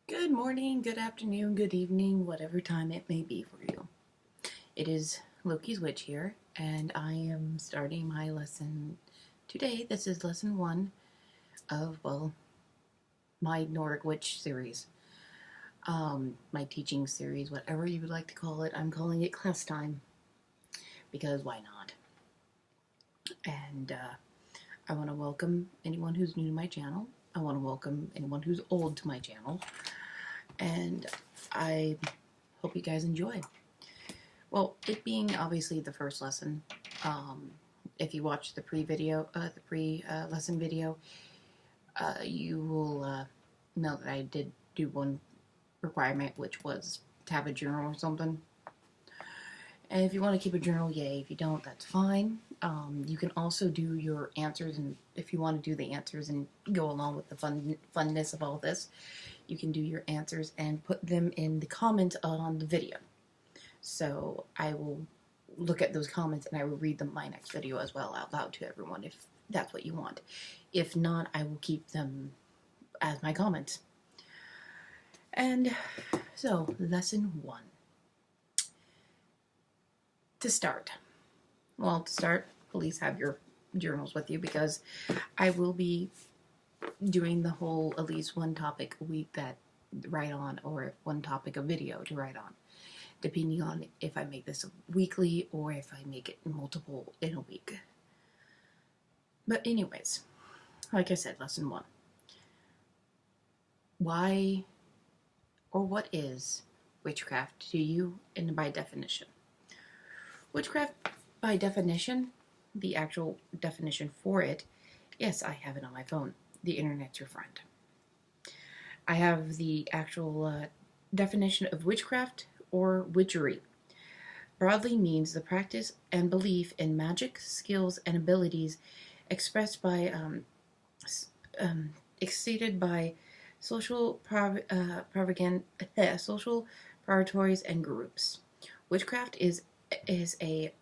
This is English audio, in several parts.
Good morning, good afternoon, good evening, whatever time it may be for you. It is Loki's Witch here, and I am starting my lesson today. This is lesson 1 of, my Nordic Witch series. My teaching series, whatever you would like to call it. I'm calling it class time, because why not? And I want to welcome anyone who's new to my channel. I want to welcome anyone who's old to my channel. And I hope you guys enjoy. Well, it being obviously the first lesson, if you watch the pre-lesson video, you will know that I did do one requirement, which was to have a journal or something. And if you want to keep a journal, yay. If you don't, that's fine. You can also do your answers, and if you want to do the answers and go along with the funness of all this, you can do your answers and put them in the comments on the video. So I will look at those comments and I will read them in my next video as well out loud to everyone if that's what you want. If not, I will keep them as my comments. And so, lesson 1. To start, please have your journals with you, because I will be doing the whole at least one topic a week that write on, or one topic a video to write on, depending on if I make this weekly or if I make it multiple in a week. But anyways, like I said, lesson 1. Why or what is witchcraft to you and by definition? Witchcraft, by definition, the actual definition for it, yes, I have it on my phone. The internet's your friend. I have the actual definition of witchcraft or witchery. Broadly means the practice and belief in magic, skills, and abilities expressed by, exceeded by social social priorities and groups. Witchcraft is a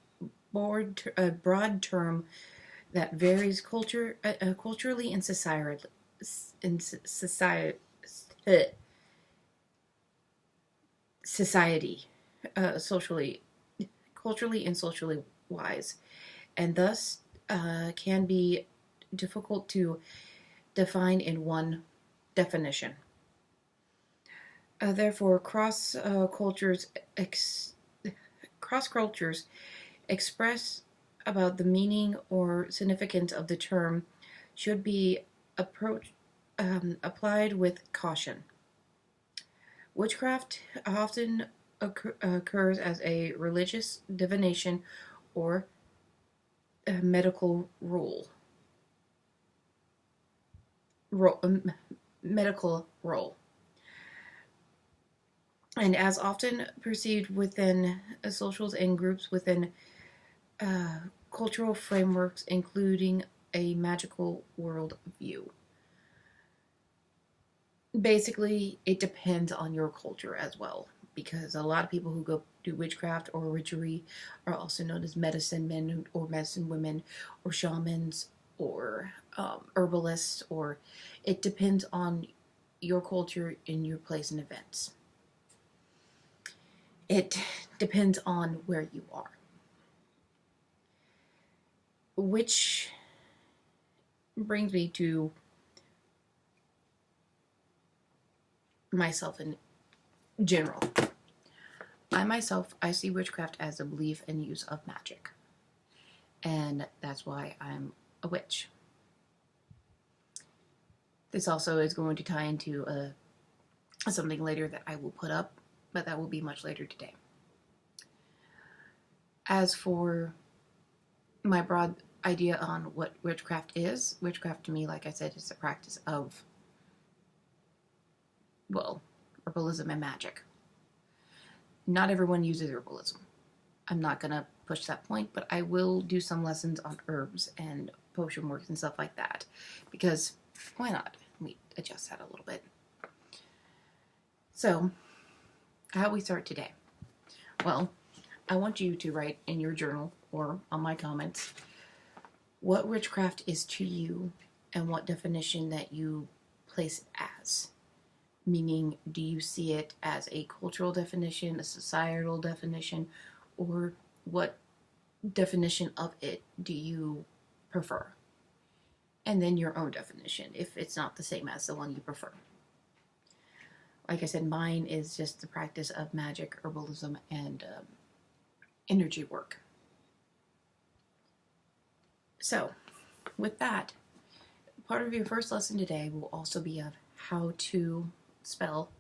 broad term that varies culturally and society, socially, culturally and socially wise, and thus can be difficult to define in one definition. Therefore, cross cultures express about the meaning or significance of the term should be applied with caution. Witchcraft often occurs as a religious divination or a medical medical role, and as often perceived within socials and groups within cultural frameworks, including a magical world view. Basically, it depends on your culture as well, because a lot of people who go do witchcraft or witchery are also known as medicine men or medicine women or shamans or herbalists, or it depends on your culture and your place and events. It depends on where you are. Which brings me to myself in general. I see witchcraft as a belief and use of magic. And that's why I'm a witch. This also is going to tie into something later that I will put up, but that will be much later today. As for my broad idea on what witchcraft is, witchcraft to me, like I said, is the practice of, herbalism and magic. Not everyone uses herbalism. I'm not going to push that point, but I will do some lessons on herbs and potion works and stuff like that, because why not? Let me adjust that a little bit. So, how we start today? Well, I want you to write in your journal or on my comments what witchcraft is to you and what definition that you place it as. Meaning, do you see it as a cultural definition, a societal definition, or what definition of it do you prefer? And then your own definition, if it's not the same as the one you prefer. Like I said, mine is just the practice of magic, herbalism, and energy work. So, with that, part of your first lesson today will also be of how to spell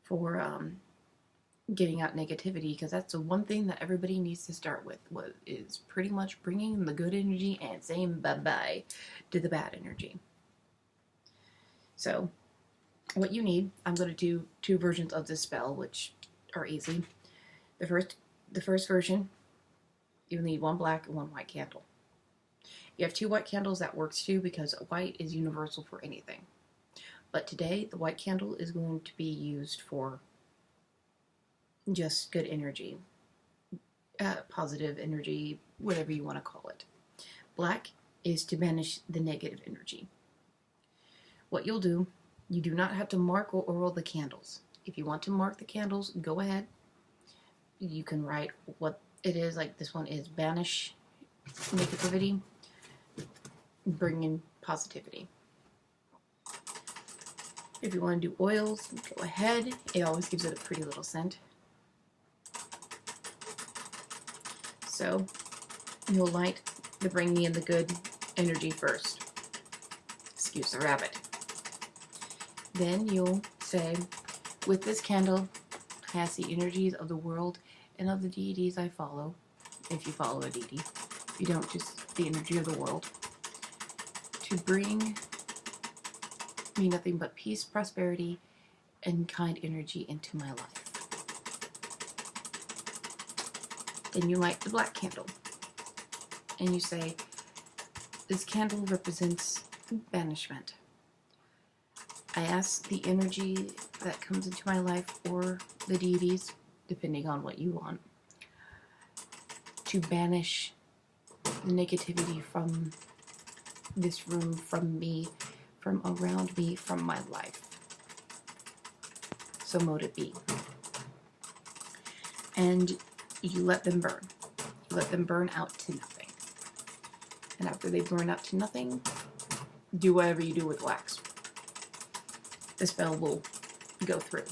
for getting out negativity, because that's the one thing that everybody needs to start with, is pretty much bringing the good energy and saying bye-bye to the bad energy. So, what you need, I'm going to do 2 versions of this spell, which are easy. The first version, you need 1 black and 1 white candle. You have 2 white candles, that works too, because white is universal for anything. But today, the white candle is going to be used for just good energy, positive energy, whatever you want to call it. Black is to banish the negative energy. What you'll do, you do not have to mark or oil the candles. If you want to mark the candles, go ahead. You can write what it is, like this one is banish negativity, bring in positivity. If you want to do oils, go ahead. It always gives it a pretty little scent. So you'll light the bring in the good energy first. Excuse the rabbit. Then you'll say, with this candle, I ask the energies of the world and of the deities I follow, if you follow a deity. If you don't, just the energy of the world, to bring me nothing but peace, prosperity, and kind energy into my life. Then you light the black candle, and you say, this candle represents banishment. I ask the energy that comes into my life, or the deities, depending on what you want, to banish the negativity from this room, from me, from around me, from my life. So mote it be. And you let them burn. You let them burn out to nothing. And after they burn out to nothing, do whatever you do with wax. The spell will go through.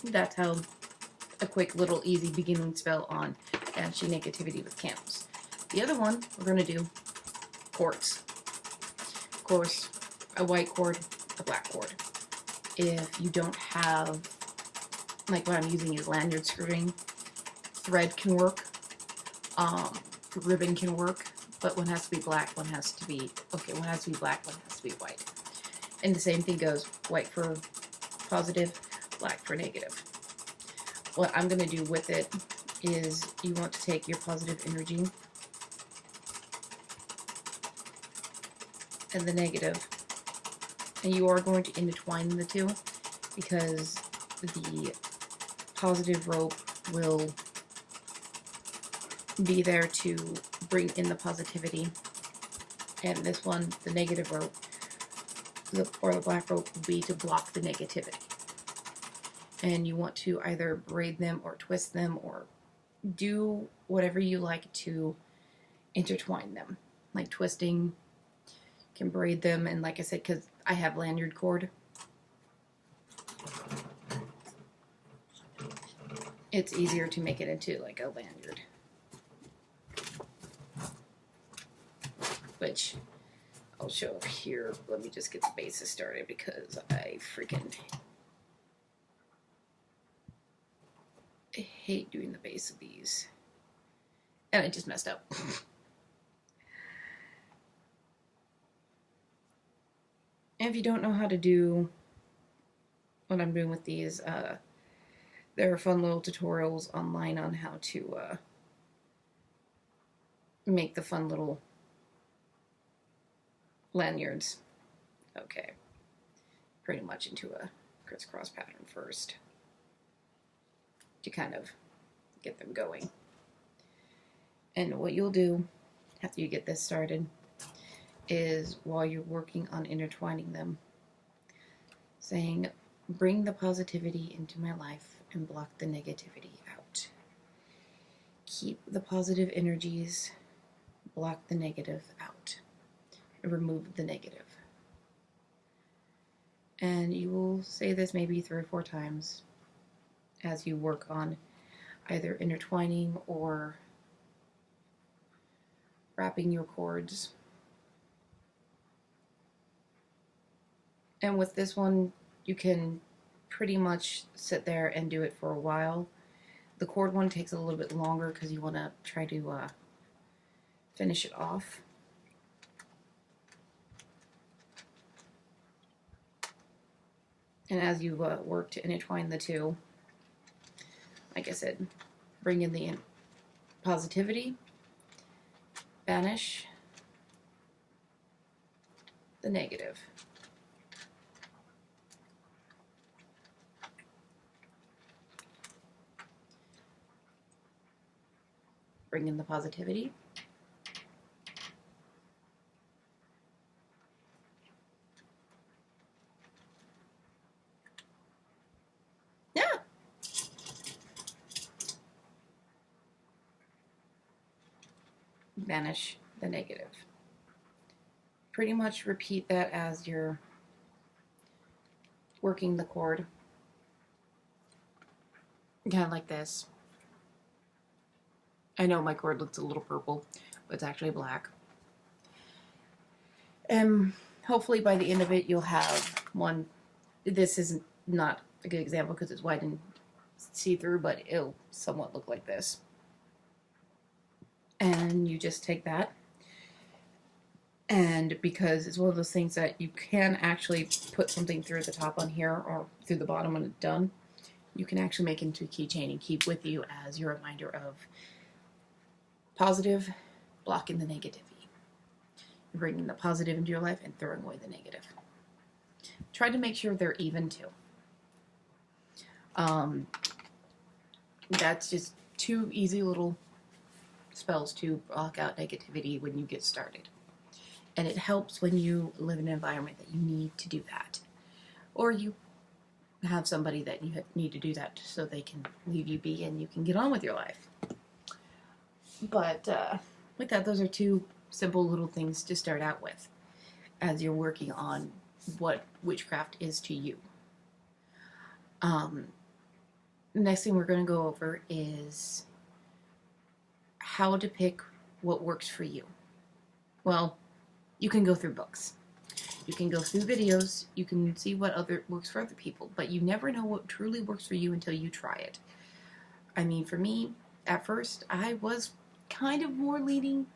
That's how a quick little easy beginning spell on banishing negativity with candles. The other one, we're going to do cords. Of course, a white cord, a black cord. If you don't have, like what I'm using is lanyard screwing, thread can work, ribbon can work, but one has to be black, one has to be black, one has to be white. And the same thing goes, white for positive, black for negative. What I'm going to do with it is you want to take your positive energy and the negative, and you are going to intertwine the two, because the positive rope will be there to bring in the positivity, and this one, the negative rope, or the black rope, will be to block the negativity. And you want to either braid them or twist them or do whatever you like to intertwine them. Like twisting, you can braid them, and like I said, because I have lanyard cord, it's easier to make it into like a lanyard. Which I'll show up here. Let me just get the bases started, because I freaking hate doing the base of these. And I just messed up. And if you don't know how to do what I'm doing with these, there are fun little tutorials online on how to make the fun little lanyards. Okay. Pretty much into a crisscross pattern first, to kind of get them going. And what you'll do after you get this started is, while you're working on intertwining them, saying, bring the positivity into my life and block the negativity out. Keep the positive energies, block the negative out, and remove the negative. And you will say this maybe 3 or 4 times as you work on either intertwining or wrapping your cords. And with this one, you can pretty much sit there and do it for a while. The cord one takes a little bit longer because you want to try to finish it off. And as you work to intertwine the two, like I said, bring in the positivity, banish the negative. Bring in the positivity. Yeah. Banish the negative. Pretty much repeat that as you're working the cord. Kind of like this. I know my cord looks a little purple, but it's actually black. And hopefully by the end of it, you'll have one. This is not a good example because it's white and see-through, but it'll somewhat look like this. And you just take that. And because it's one of those things that you can actually put something through the top on here or through the bottom when it's done, you can actually make it into a keychain and keep with you as your reminder of positive, blocking the negativity. Bringing the positive into your life and throwing away the negative. Try to make sure they're even too. That's just 2 easy little spells to block out negativity when you get started. And it helps when you live in an environment that you need to do that. Or you have somebody that you need to do that so they can leave you be and you can get on with your life. But with that, those are 2 simple little things to start out with as you're working on what witchcraft is to you. The next thing we're going to go over is how to pick what works for you. Well, you can go through books. You can go through videos. You can see what works for other people. But you never know what truly works for you until you try it. I mean, for me, at first, I was kind of more leaning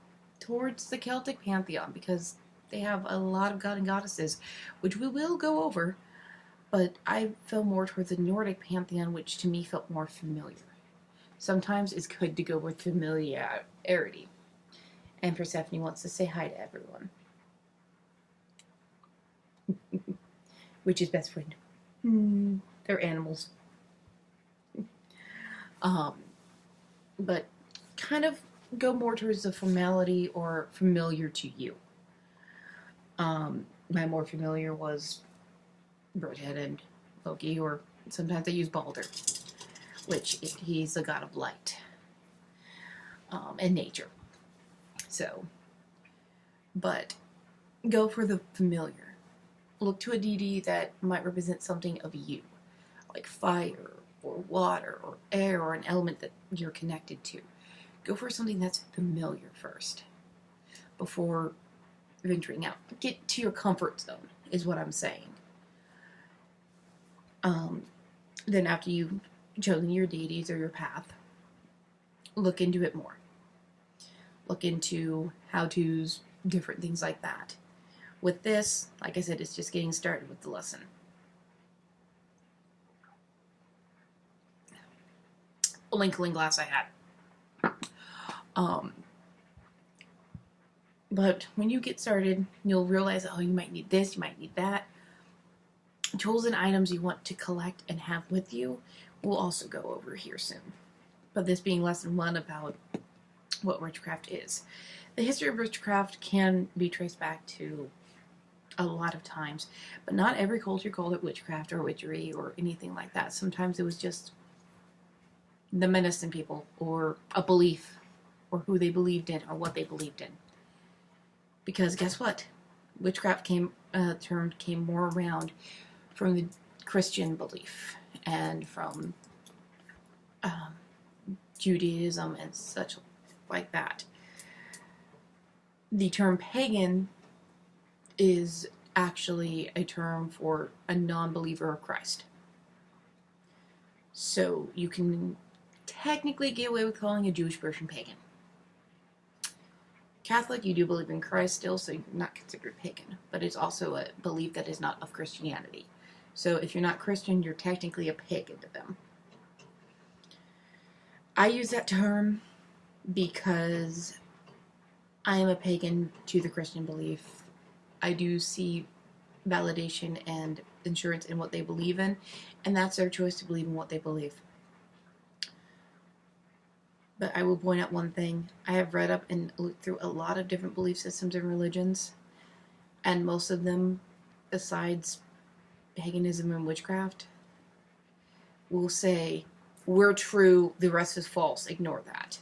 towards the Celtic pantheon because they have a lot of god and goddesses, which we will go over. But I fell more towards the Nordic pantheon, which to me felt more familiar. Sometimes it's good to go with familiarity. And Persephone wants to say hi to everyone. Which is best friend. They're animals. But kind of go more towards the formality or familiar to you. My more familiar was Birdhead and Loki, or sometimes they use Balder, which he's the god of light and nature. So, but go for the familiar. Look to a deity that might represent something of you, like fire or water or air or an element that you're connected to. Go for something that's familiar first before venturing out. Get to your comfort zone is what I'm saying. Then after you've chosen your deities or your path, look into it more. Look into how-tos, different things like that. With this, like I said, it's just getting started with the lesson. Linkling glass I had. But when you get started, you'll realize, oh, you might need this, you might need that. Tools and items you want to collect and have with you, we'll also go over here soon. But this being lesson 1 about what witchcraft is. The history of witchcraft can be traced back to a lot of times. But not every culture called it witchcraft or witchery or anything like that. Sometimes it was just the medicine people, or a belief, or who they believed in, or what they believed in. Because guess what? Witchcraft term came more around from the Christian belief and from Judaism and such like that. The term pagan is actually a term for a non-believer of Christ. So you can technically get away with calling a Jewish person pagan. Catholic, you do believe in Christ still, so you're not considered pagan, but it's also a belief that is not of Christianity. So if you're not Christian, you're technically a pagan to them. I use that term because I am a pagan to the Christian belief. I do see validation and insurance in what they believe in, and that's their choice to believe in what they believe. But I will point out one thing. I have read up and looked through a lot of different belief systems and religions, and most of them, besides paganism and witchcraft, will say, we're true, the rest is false, ignore that.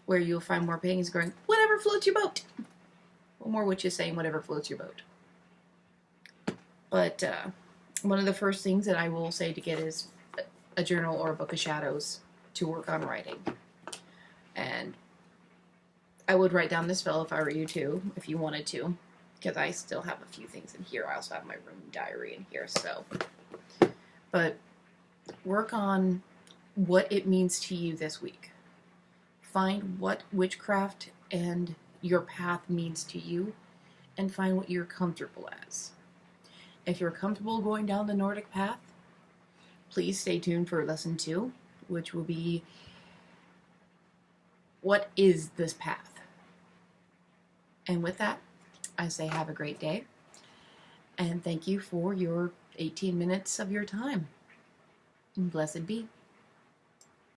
Where you'll find more pagans going, whatever floats your boat. Or more witches saying, whatever floats your boat. But one of the first things that I will say to get is a journal or a book of shadows to work on writing. And I would write down the spell if I were you too, if you wanted to, because I still have a few things in here. I also have my room diary in here, so. But work on what it means to you this week. Find what witchcraft and your path means to you, and find what you're comfortable as. If you're comfortable going down the Nordic path, please stay tuned for lesson 2, which will be, what is this path? And with that, I say have a great day, and thank you for your 18 minutes of your time. And blessed be.